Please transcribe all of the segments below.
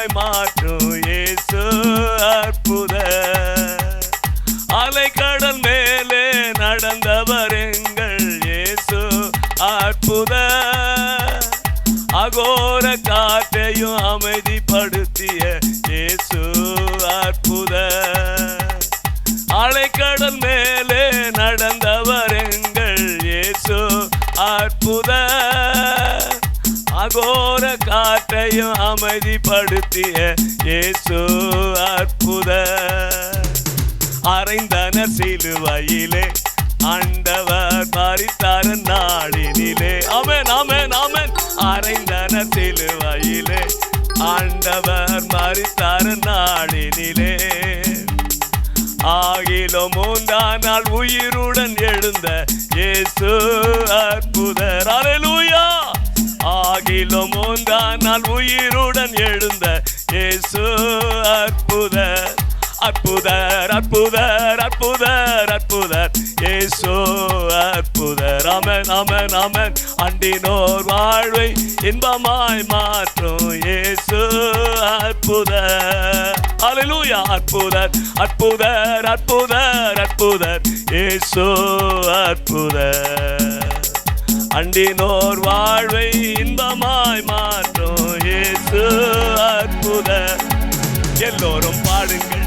இன்பமாய் மாற்றும் இயேசு அற்புதர். அலைக்கடல் மேலே நடந்தவர் எங்கள் இயேசு அற்புதர். அகோர காற்றையும் அமைதிப்படுத்திய இயேசு அற்புதர். அலைக்கடல் மேலே நடந்தவர் எங்கள் இயேசு அற்புதர். அகோர காற்றையும் அமைதிப்படுத்திய இயேசு அற்புதர். அறைந்தன சிலுவையிலே ஆண்டவர் மரித்தார் நாளினிலே. ஆமென் ஆமென் ஆமென். அறைந்தன சிலுவையிலே ஆண்டவர் மரித்தார் நாளினிலே. ஆகிலும் மூன்றாம் நாள் உயிருடன் எழுந்த இயேசு அற்புதர். அல்லேலூயா. ஆகிலும் மூன்றாம் நாள் உயிருடன் எழுந்த இயேசு அற்புதர். அற்புதர் அற்புதர் அற்புதர் அற்புதர் இயேசு அற்புதர். ஆமென் ஆமென் ஆமென். அண்டினோர் வாழ்வை இன்பமாய் மாற்றும் இயேசு அற்புதர். அல்லேலூயா. அற்புதர் அற்புதர் அற்புதர் அற்புதர் இயேசு அற்புதர். அண்டினோர் வாழ்வை இன்பமாய் மாற்றும் இயேசு அற்புதர். எல்லோரும் பாடுங்கள்,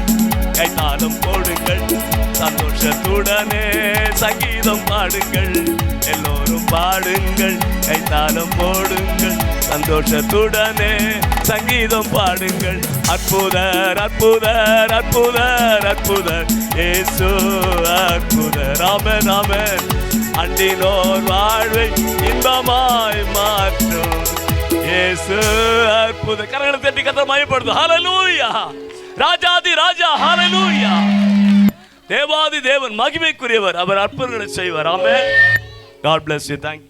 கைத்தாளம் போடுங்கள், சந்தோஷத்துடனே சங்கீதம் பாடுங்கள். எல்லோரும் பாடுங்கள், கைத்தாளம் போடுங்கள், சந்தோஷத்துடனே சங்கீதம் பாடுங்கள். அற்புதர் அற்புதர் அற்புதர் அற்புதர் இயேசு அற்புதர். ஆமென் ஆமென். அண்டினோர் வாழ்வை இன்பமாய் மாற்றும் இயேசு அற்புதர். கரங்களை தட்டி கர்த்தரை மகிமைப்படுத்தும். ஹல்லேலூயா. ராஜாதி ராஜா. ஹல்லேலூயா. தேவாதி தேவன் மகிமைக்குரியவர். அவர் அற்புதங்களை செய்வார். ஆமென். God bless you. Thank you.